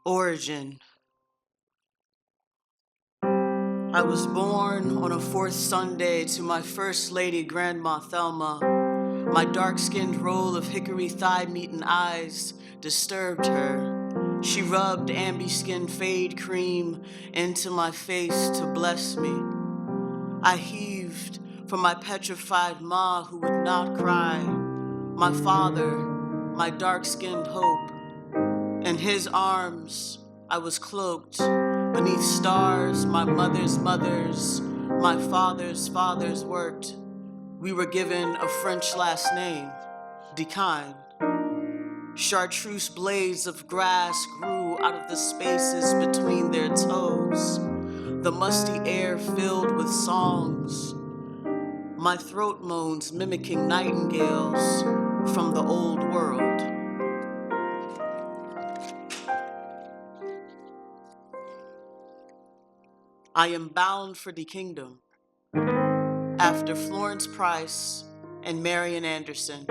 Origin. I was born on a fourth Sunday to my first lady, Grandma Thelma. My dark-skinned roll of hickory thigh-meat and eyes disturbed her. She rubbed ambi-skin fade cream into my face to bless me. I heaved for my petrified ma who would not cry. My father, my dark-skinned hope. In his arms, I was cloaked. Beneath stars, my mother's mothers, my father's fathers worked. We were given a French last name, Dekine. Chartreuse blades of grass grew out of the spaces between their toes. The musty air filled with songs. My throat moans mimicking nightingales from the old world. I am bound for the kingdom, after Florence Price and Marian Anderson.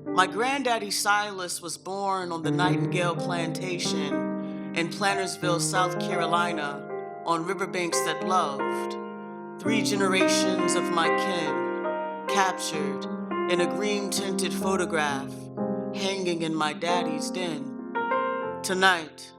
My granddaddy Silas was born on the Nightingale Plantation in Plantersville, South Carolina, on riverbanks that loved. 3 generations of my kin, captured in a green-tinted photograph, hanging in my daddy's den. Tonight,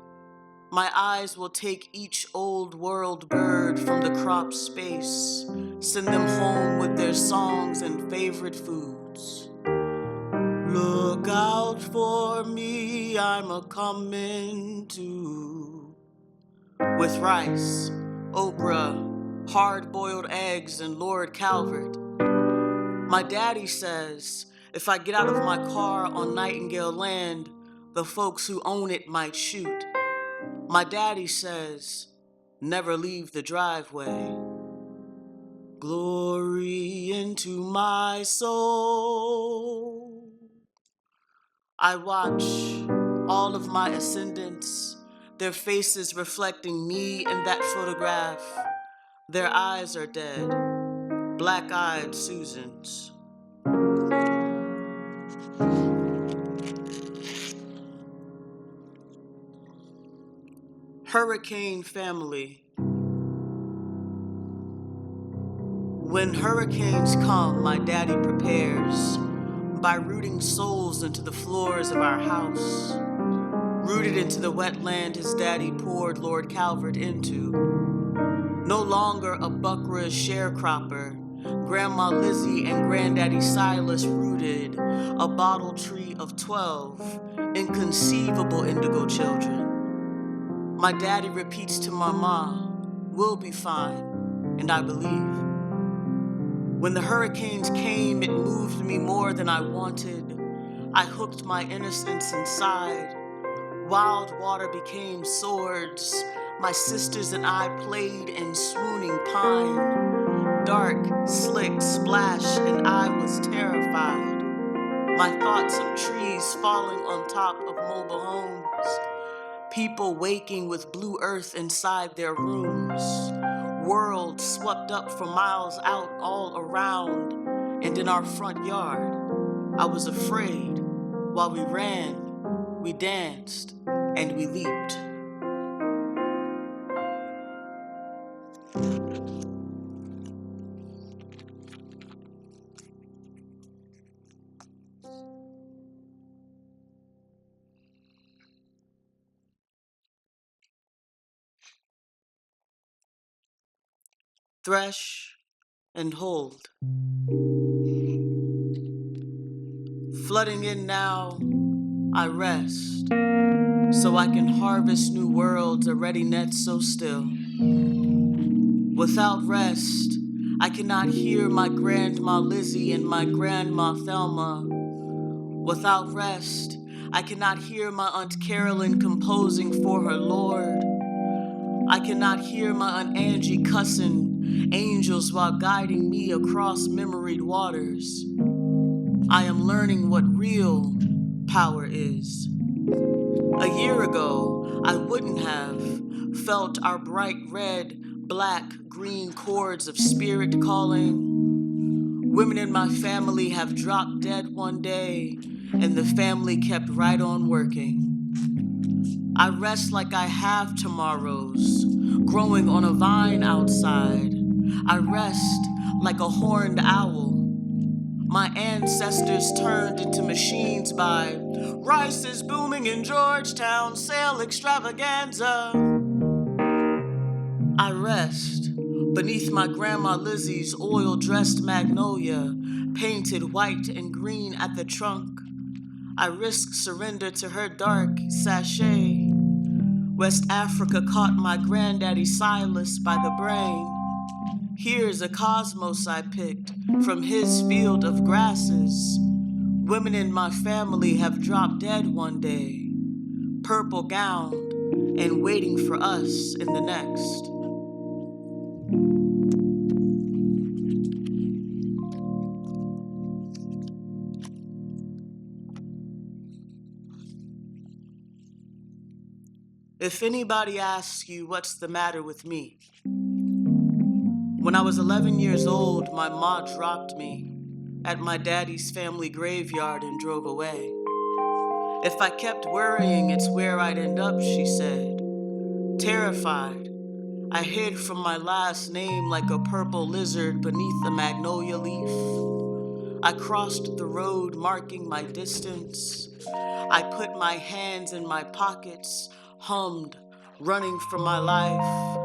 my eyes will take each old world bird from the crop space, send them home with their songs and favorite foods. Look out for me, I'm a-comin' to. With rice, okra, hard-boiled eggs, and Lord Calvert. My daddy says, if I get out of my car on Nightingale Land, the folks who own it might shoot. My daddy says, never leave the driveway. Glory into my soul. I watch all of my ascendants, their faces reflecting me in that photograph. Their eyes are dead, black-eyed Susans. Hurricane family. When hurricanes come, my daddy prepares by rooting souls into the floors of our house, rooted into the wetland his daddy poured Lord Calvert into. No longer a Buckra sharecropper, Grandma Lizzie and Granddaddy Silas rooted a bottle tree of 12 inconceivable indigo children. My daddy repeats to Mama, we'll be fine, and I believe. When the hurricanes came, it moved me more than I wanted. I hooked my innocence inside. Wild water became swords. My sisters and I played in swooning pine. Dark, slick splash, and I was terrified. My thoughts of trees falling on top of mobile homes. People waking with blue earth inside their rooms. World swept up for miles out all around and in our front yard. I was afraid. While we ran, we danced, and we leaped. Thresh and hold. Flooding in now, I rest, so I can harvest new worlds already net so still. Without rest, I cannot hear my Grandma Lizzie and my Grandma Thelma. Without rest, I cannot hear my Aunt Carolyn composing for her Lord. I cannot hear my Aunt Angie cussing angels while guiding me across memoried waters. I am learning what real power is. A year ago, I wouldn't have felt our bright red, black, green chords of spirit calling. Women in my family have dropped dead one day, and the family kept right on working. I rest like I have tomorrows, growing on a vine outside. I rest like a horned owl. My ancestors turned into machines by rice is booming in Georgetown, sale extravaganza. I rest beneath my grandma Lizzie's oil-dressed magnolia, painted white and green at the trunk. I risk surrender to her dark sachet. West Africa caught my granddaddy Silas by the brain. Here's a cosmos I picked from his field of grasses. Women in my family have dropped dead one day, purple gowned and waiting for us in the next. If anybody asks you what's the matter with me, when I was 11 years old, my ma dropped me at my daddy's family graveyard and drove away. If I kept worrying, it's where I'd end up, she said. Terrified, I hid from my last name like a purple lizard beneath a magnolia leaf. I crossed the road, marking my distance. I put my hands in my pockets, hummed, running for my life.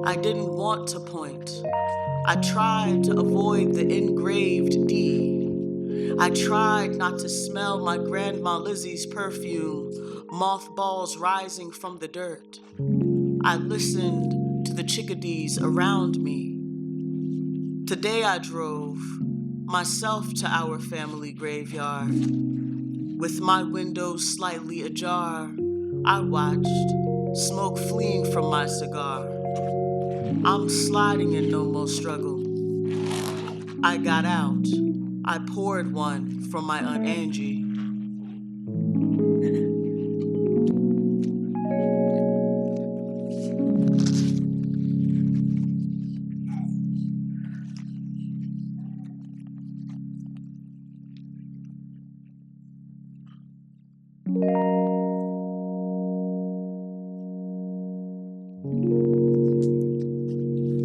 I didn't want to point. I tried to avoid the engraved D. I tried not to smell my grandma Lizzie's perfume, mothballs rising from the dirt. I listened to the chickadees around me. Today I drove myself to our family graveyard. With my windows slightly ajar, I watched smoke fleeing from my cigar. I'm sliding in no more struggle. I got out. I poured one from my Aunt Angie.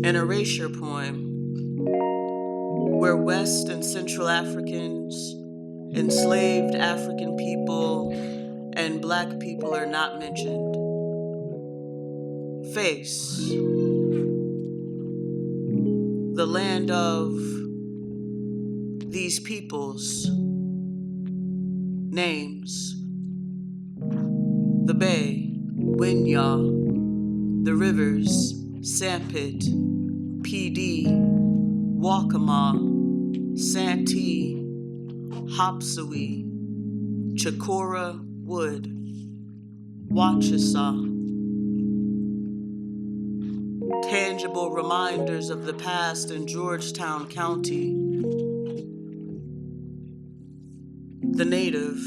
An erasure poem where West and Central Africans, enslaved African people, and Black people are not mentioned. Face, the land of these peoples, names, the bay, Winya, the rivers, Sampit, PD, Wakama, Santee, Hopsawee, Chikora Wood, Wachisa. Tangible reminders of the past in Georgetown County. The native,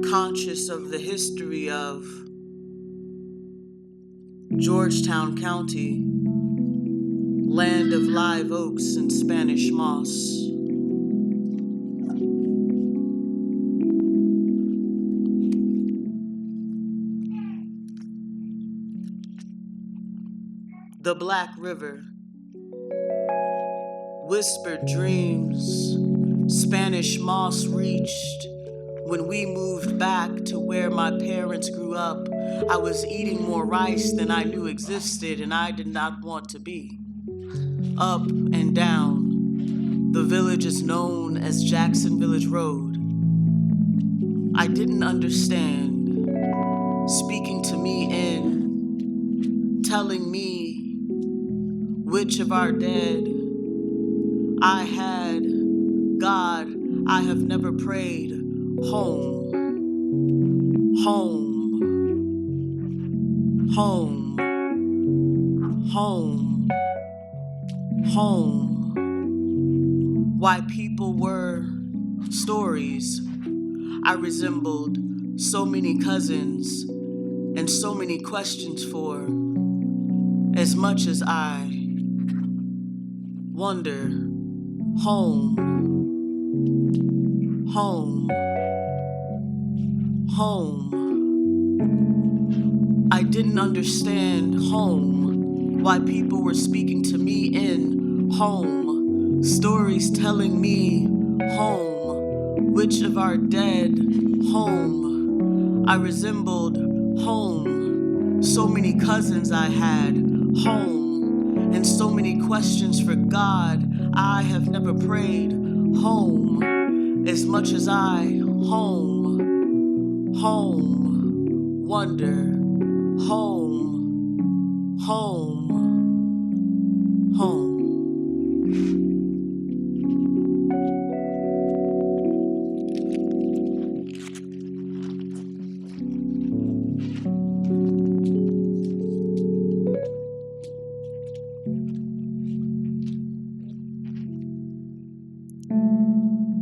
conscious of the history of Georgetown County, land of live oaks and Spanish moss. The Black River, whispered dreams, Spanish moss reached. When we moved back to where my parents grew up, I was eating more rice than I knew existed, and I did not want to be. Up and down, the village is known as Jackson Village Road. I didn't understand, speaking to me in, telling me which of our dead I had. God, I have never prayed. Home, home, home, home, home. Why people were stories. I resembled so many cousins and so many questions for as much as I wonder, home, home, home. I didn't understand home, why people were speaking to me in home, stories telling me home, which of our dead home. I resembled home, so many cousins I had home, and so many questions for God. I have never prayed home as much as I home, home, wonder. Home, home, home.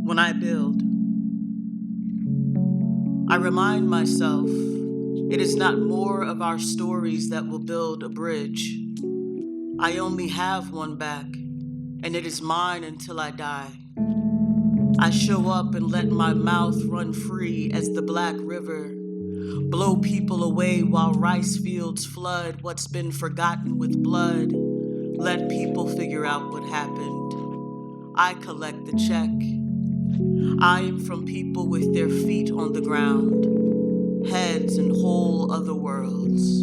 When I build, I remind myself it is not more of our stories that will build a bridge. I only have one back, and it is mine until I die. I show up and let my mouth run free as the Black River, blow people away while rice fields flood what's been forgotten with blood. Let people figure out what happened. I collect the check. I am from people with their feet on the ground, heads in whole other worlds.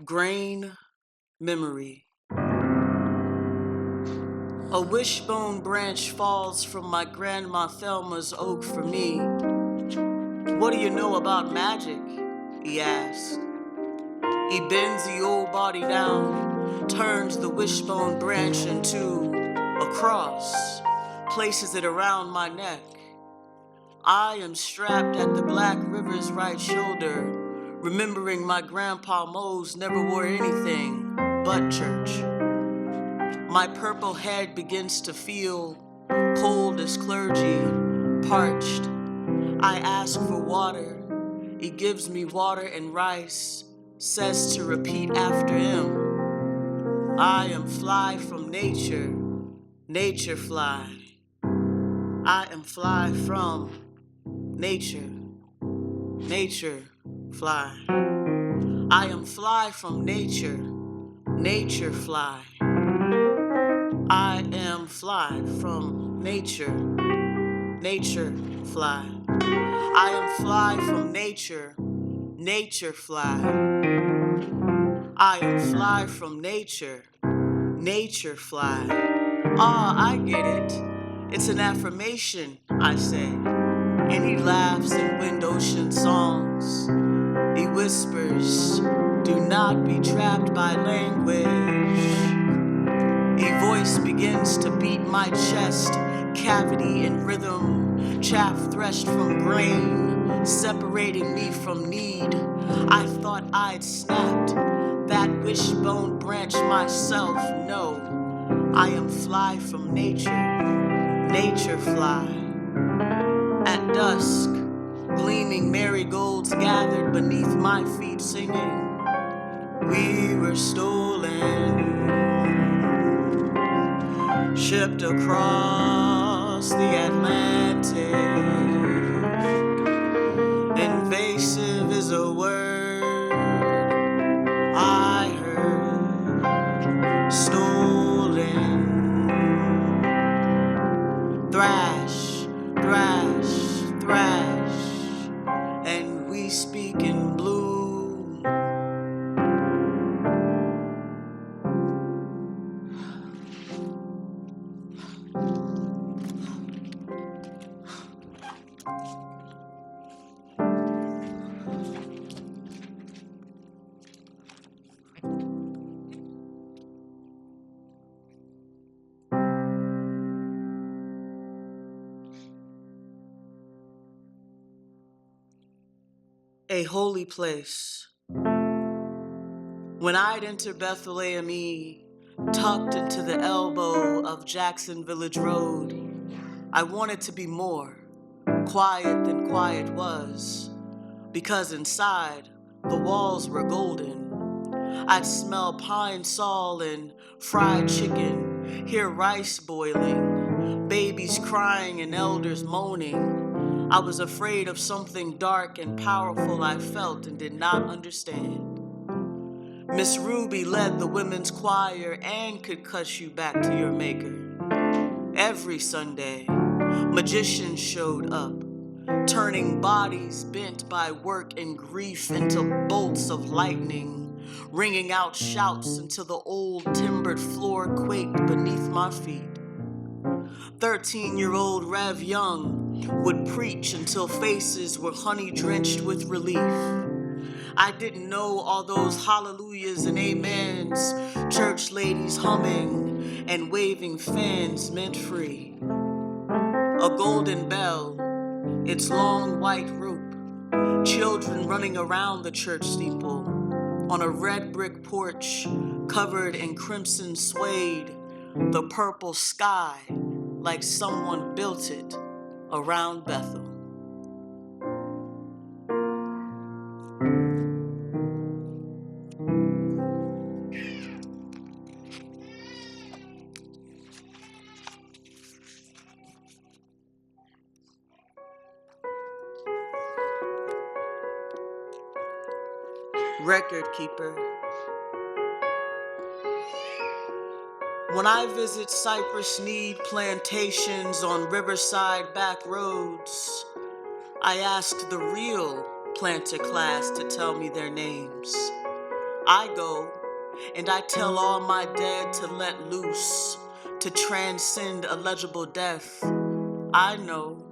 Grain memory. A wishbone branch falls from my grandma Thelma's oak for me. What do you know about magic? He asked. He bends the old body down, turns the wishbone branch into a cross, places it around my neck. I am strapped at the Black River's right shoulder, remembering my grandpa Mose never wore anything but church. My purple head begins to feel cold as clergy, parched. I ask for water. He gives me water and rice, says to repeat after him. I am fly from nature, nature fly. I am fly from nature, nature fly. I am fly from nature, nature fly. I am fly from nature, nature fly. I am fly from nature, nature fly. I am fly from nature, nature fly. Ah, I get it. It's an affirmation, I say. And he laughs in wind ocean songs. He whispers, do not be trapped by language. A voice begins to beat my chest, cavity in rhythm, chaff threshed from grain, separating me from need. I thought I'd snapped that wishbone branch myself. No, I am fly from nature, nature fly. At dusk, gleaming marigolds gathered beneath my feet singing, we were stolen. Shipped across the Atlantic. Invasive is a word I heard. Stolen. Thrash, thrash, thrash. And we speak in blue. a holy place. When I'd enter Bethlehem, tucked into the elbow of Jackson Village Road, I wanted to be more quiet than quiet was, because inside, the walls were golden. I'd smell pine sol and fried chicken, hear rice boiling, babies crying and elders moaning. I was afraid of something dark and powerful I felt and did not understand. Miss Ruby led the women's choir and could cuss you back to your maker. Every Sunday, magicians showed up, turning bodies bent by work and grief into bolts of lightning, ringing out shouts until the old timbered floor quaked beneath my feet. 13-year-old Rev Young would preach until faces were honey-drenched with relief. I didn't know all those hallelujahs and amens, church ladies humming and waving fans meant free. A golden bell, its long white rope, children running around the church steeple, on a red brick porch covered in crimson suede, the purple sky like someone built it around Bethel. Record keeper. When I visit cypress need plantations on riverside back roads, I ask the real planter class to tell me their names. I go and I tell all my dead to let loose, to transcend illegible death. I know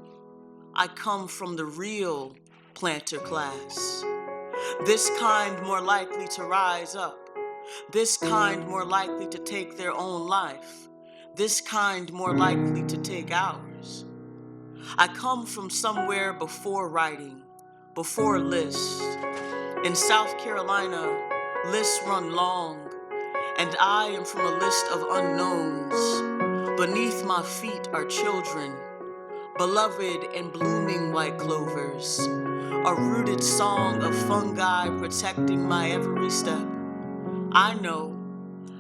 I come from the real planter class. This kind more likely to rise up. This kind more likely to take their own life. This kind more likely to take ours. I come from somewhere before writing, before lists. In South Carolina, lists run long, and I am from a list of unknowns. Beneath my feet are children, beloved and blooming white clovers, a rooted song of fungi protecting my every step. I know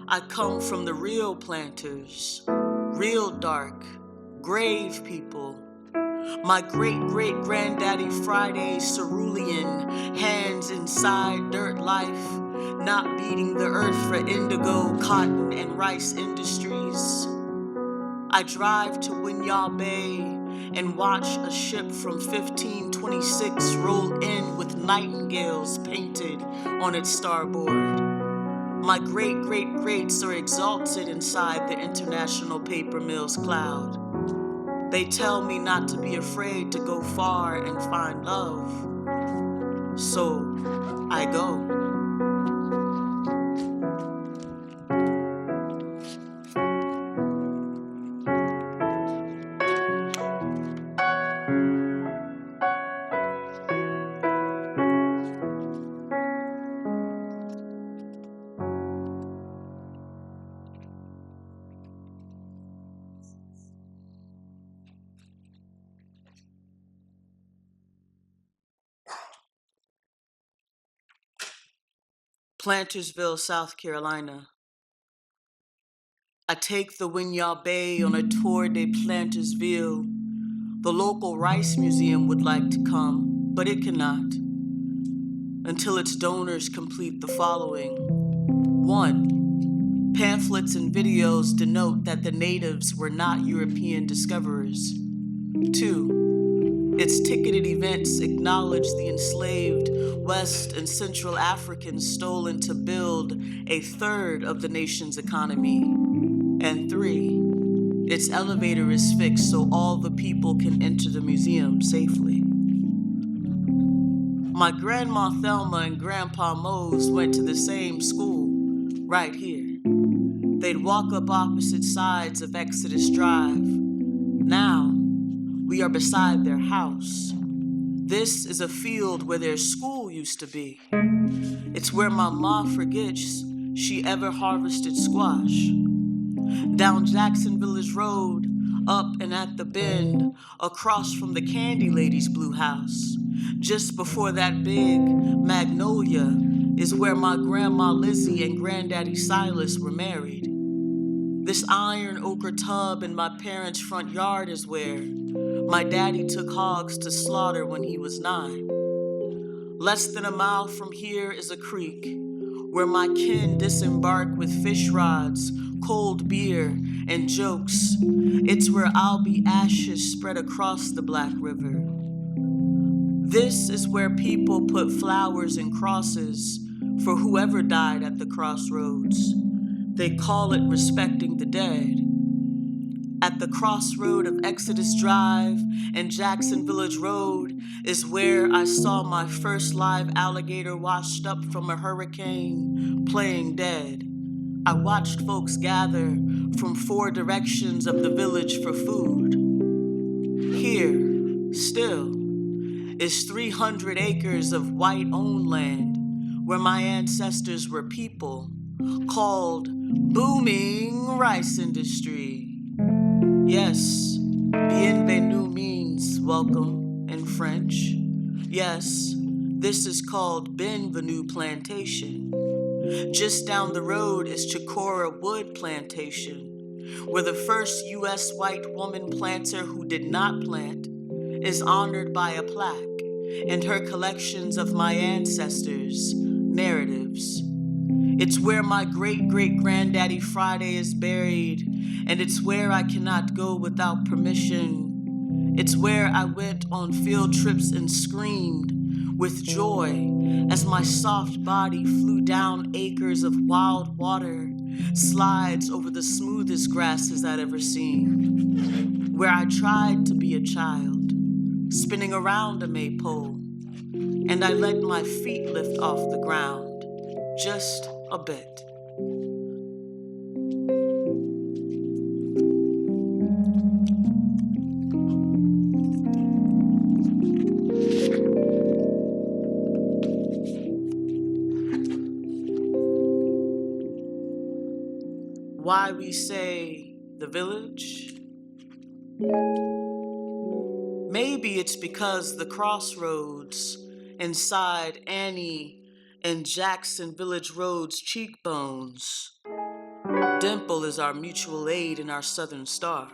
I come from the real planters, real dark, grave people. My great-great-granddaddy Friday's cerulean, hands inside dirt life, not beating the earth for indigo, cotton, and rice industries. I drive to Winyah Bay and watch a ship from 1526 roll in with nightingales painted on its starboard. My great-great-greats are exalted inside the International Paper Mill's cloud. They tell me not to be afraid to go far and find love. So I go. Plantersville, South Carolina. I take the Winyah Bay on a tour de Plantersville. The local rice museum would like to come, but it cannot, until its donors complete the following. 1. Pamphlets and videos denote that the natives were not European discoverers. 2. Its ticketed events acknowledge the enslaved West and Central Africans stolen to build a third of the nation's economy. And 3, its elevator is fixed so all the people can enter the museum safely. My grandma Thelma and grandpa Mose went to the same school, right here. They'd walk up opposite sides of Exodus Drive. Now, we are beside their house. This is a field where their school used to be. It's where my ma forgets she ever harvested squash. Down Jackson Village Road, up and at the bend, across from the Candy Lady's blue house. Just before that big magnolia is where my grandma Lizzie and granddaddy Silas were married. This iron ochre tub in my parents' front yard is where my daddy took hogs to slaughter when he was 9. Less than a mile from here is a creek where my kin disembark with fish rods, cold beer, and jokes. It's where I'll be ashes spread across the Black River. This is where people put flowers and crosses for whoever died at the crossroads. They call it respecting the dead. At the crossroad of Exodus Drive and Jackson Village Road is where I saw my first live alligator washed up from a hurricane, playing dead. I watched folks gather from 4 directions of the village for food. Here, still, is 300 acres of white-owned land where my ancestors were people, called booming rice industry. Yes, bienvenue means welcome in French. Yes, this is called Bienvenue Plantation. Just down the road is Chicora Wood Plantation, where the first U.S. white woman planter who did not plant is honored by a plaque and her collections of my ancestors' narratives. It's where my great-great-granddaddy Friday is buried, and it's where I cannot go without permission. It's where I went on field trips and screamed with joy as my soft body flew down acres of wild water, slides over the smoothest grasses I'd ever seen. Where I tried to be a child, spinning around a maypole, and I let my feet lift off the ground, just a bit. Why we say the village? Maybe it's because the crossroads inside Annie and Jackson Village Road's cheekbones. Dimple is our mutual aid in our Southern Star.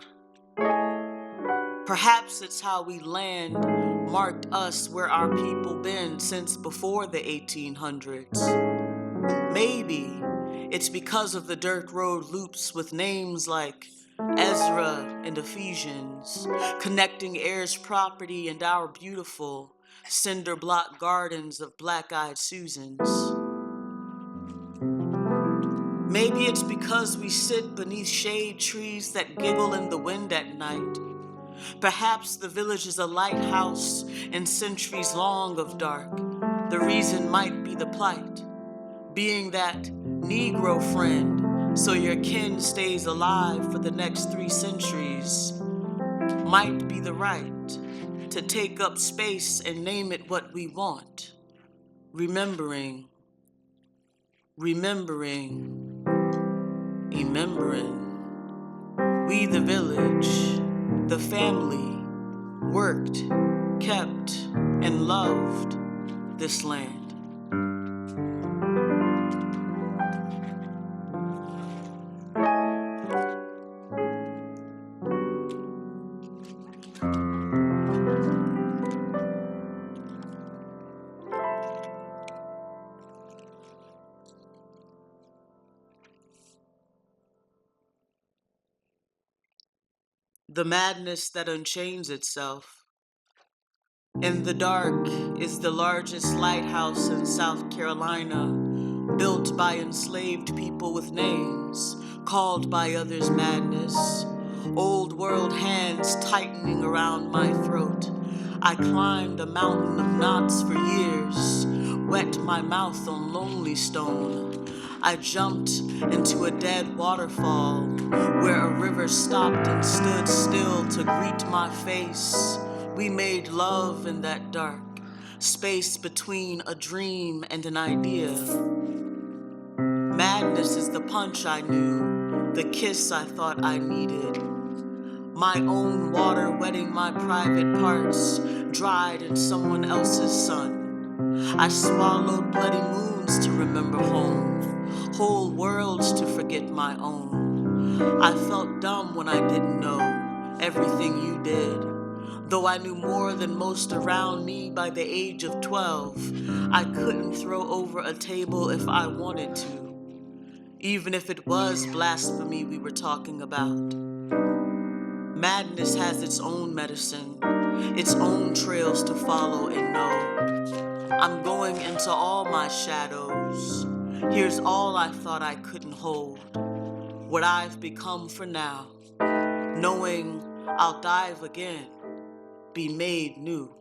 Perhaps it's how we land marked us where our people been since before the 1800s. Maybe it's because of the dirt road loops with names like Ezra and Ephesians, connecting Ayers property and our beautiful cinder block gardens of black-eyed Susans. Maybe it's because we sit beneath shade trees that giggle in the wind at night. Perhaps the village is a lighthouse in centuries long of dark. The reason might be the plight, being that Negro friend, so your kin stays alive for the next 3 centuries, might be the right to take up space and name it what we want. Remembering, we the village, the family, worked, kept, and loved this land. The madness that unchains itself. In the dark is the largest lighthouse in South Carolina, built by enslaved people with names, called by others madness. Old world hands tightening around my throat. I climbed a mountain of knots for years, wet my mouth on lonely stone. I jumped into a dead waterfall where a river stopped and stood still to greet my face, We made love in that dark space between a dream and an idea. Madness is the punch I knew, the kiss I thought I needed. My own water wetting my private parts, dried in someone else's sun. I swallowed bloody moons to remember home, whole worlds to forget my own. I felt dumb when I didn't know everything you did. Though I knew more than most around me by the age of 12, I couldn't throw over a table if I wanted to, even if it was blasphemy we were talking about. Madness has its own medicine, its own trails to follow and know. I'm going into all my shadows. Here's all I thought I couldn't hold, what I've become for now, knowing I'll dive again, be made new.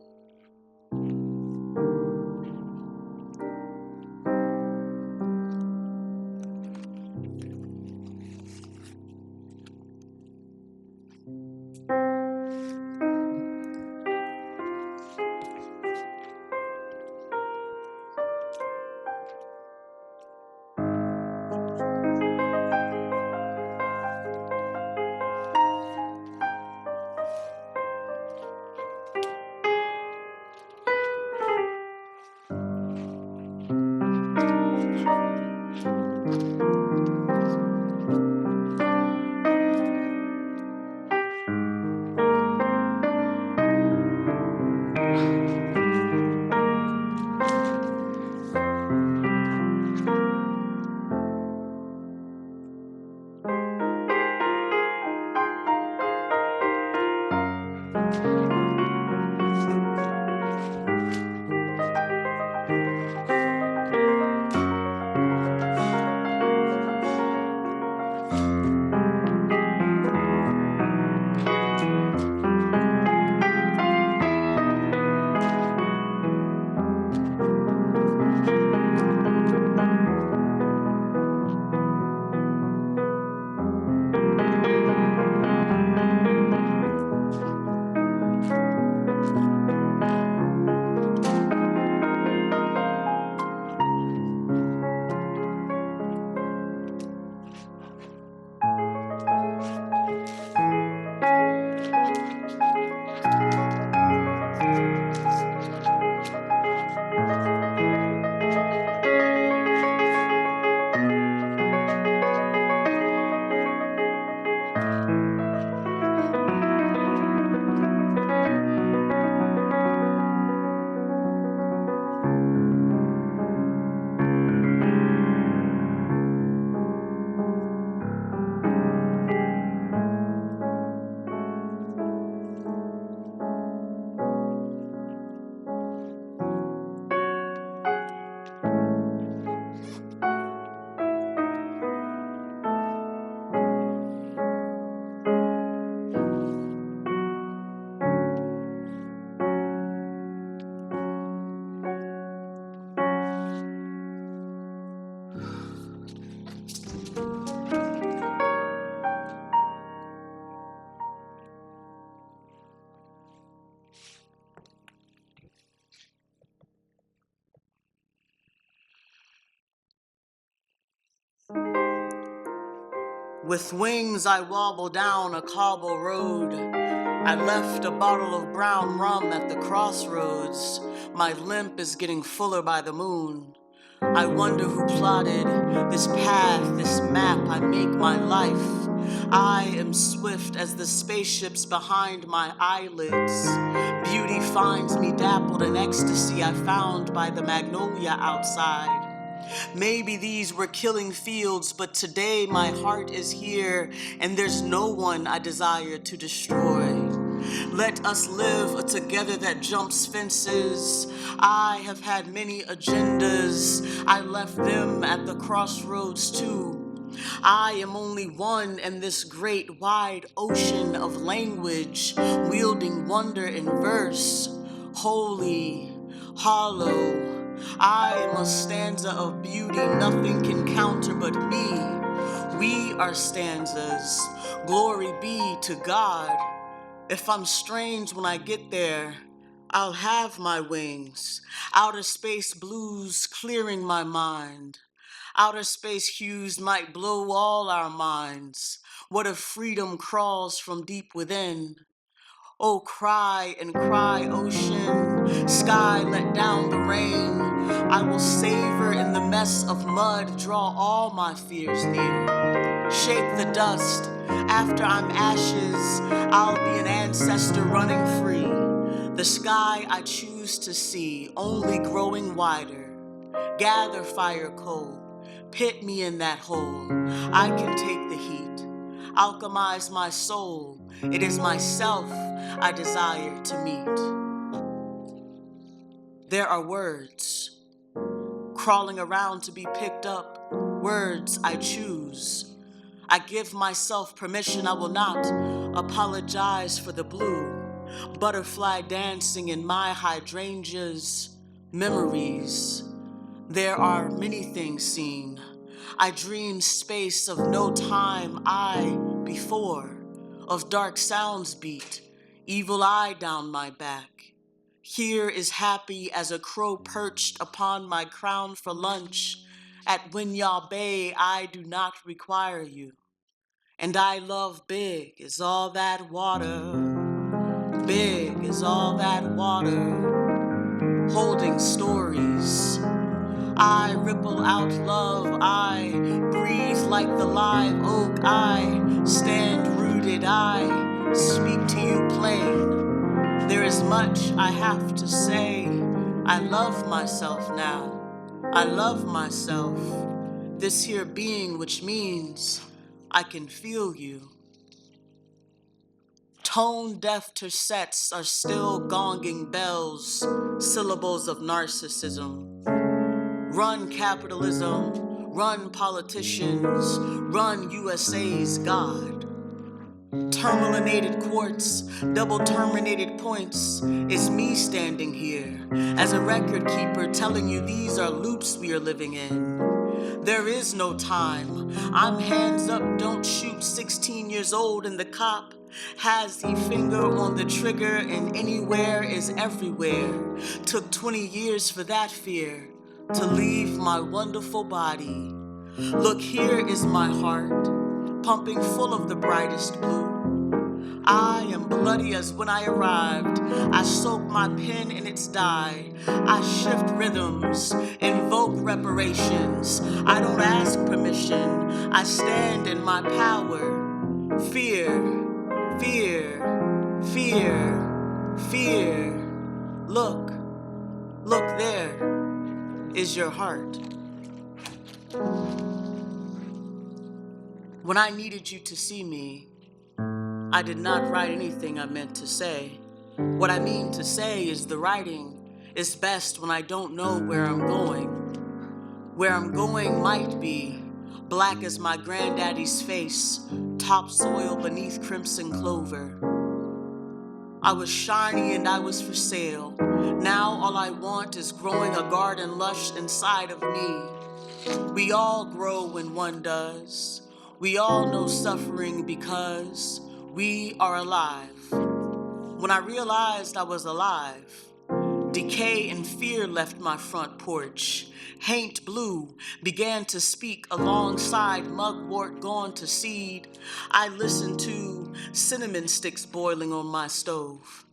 With wings I wobble down a cobble road. I left a bottle of brown rum at the crossroads. My limp is getting fuller by the moon. I wonder who plotted this path, this map I make my life. I am swift as the spaceships behind my eyelids. Beauty finds me dappled in ecstasy I found by the magnolia outside. Maybe these were killing fields, but today my heart is here, and there's no one I desire to destroy. Let us live a together that jumps fences. I have had many agendas. I left them at the crossroads too. I am only one in this great wide ocean of language, wielding wonder in verse, holy, hollow. I am a stanza of beauty nothing can counter but me. We are stanzas. Glory be to God. If I'm strange when I get there, I'll have my wings. Outer space blues clearing my mind. Outer space hues might blow all our minds. What if freedom crawls from deep within? Oh, cry and cry, ocean, sky, let down the rain. I will savor in the mess of mud, draw all my fears near. Shake the dust, after I'm ashes, I'll be an ancestor running free. The sky I choose to see, only growing wider. Gather fire coal, pit me in that hole, I can take the heat. Alchemize my soul, it is myself I desire to meet. There are words, crawling around to be picked up, words I choose. I give myself permission, I will not apologize for the blue. Butterfly dancing in my hydrangeas, memories. There are many things seen. I dream space of no time I before, of dark sounds beat, evil eye down my back. Here is happy as a crow perched upon my crown for lunch. At Winyah Bay I do not require you. And I love big is all that water, big is all that water, holding stories. I ripple out love, I breathe like the live oak, I stand rooted, I speak to you plain. There is much I have to say, I love myself now, I love myself, this here being which means I can feel you. Tone-deaf tercets are still gonging bells, syllables of narcissism. Run capitalism, run politicians, run USA's God. Terminated quartz, double terminated points, is me standing here as a record keeper telling you these are loops we are living in. There is no time, I'm hands up, don't shoot, 16 years old, and the cop has the finger on the trigger and anywhere is everywhere. Took 20 years for that fear to leave my wonderful body. Look, here is my heart, pumping full of the brightest blue. I am bloody as when I arrived. I soak my pen in its dye. I shift rhythms, invoke reparations. I don't ask permission. I stand in my power. Fear, fear, fear, fear. Look, look, there is your heart. When I needed you to see me, I did not write anything I meant to say. What I mean to say is the writing is best when I don't know where I'm going. Where I'm going might be black as my granddaddy's face, topsoil beneath crimson clover. I was shiny and I was for sale. Now all I want is growing a garden lush inside of me. We all grow when one does. We all know suffering because we are alive. When I realized I was alive, decay and fear left my front porch. Haint blue began to speak alongside mugwort gone to seed. I listened to cinnamon sticks boiling on my stove.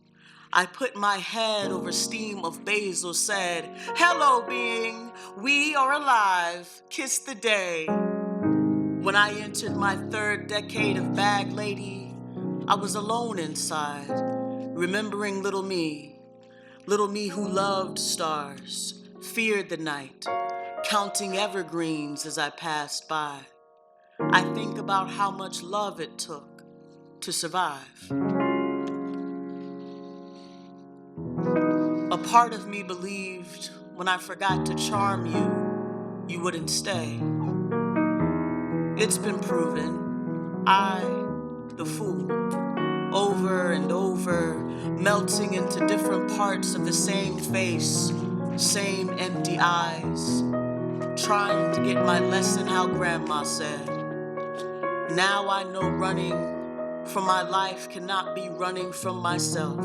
I put my head over steam of basil, said, "Hello, being, we are alive, kiss the day." When I entered my third decade of bag lady, I was alone inside, remembering little me who loved stars, feared the night, counting evergreens as I passed by. I think about how much love it took to survive. A part of me believed when I forgot to charm you, you wouldn't stay. It's been proven, I, the fool, over and over, melting into different parts of the same face, same empty eyes, trying to get my lesson how grandma said. Now I know running for my life cannot be running from myself.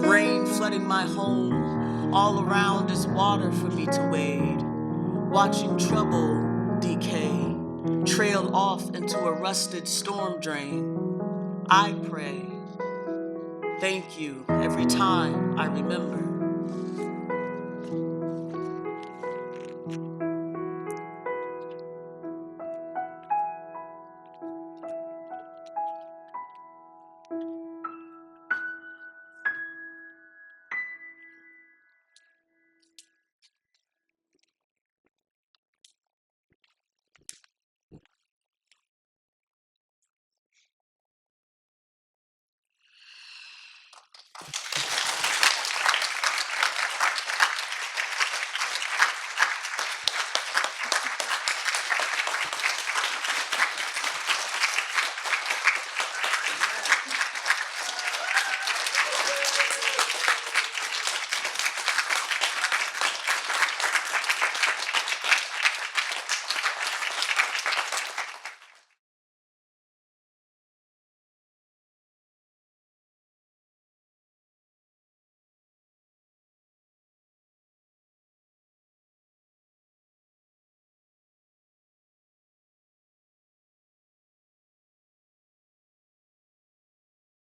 Rain flooding my home, all around is water for me to wade. Watching trouble decay, trail off into a rusted storm drain. I pray, thank you every time I remember.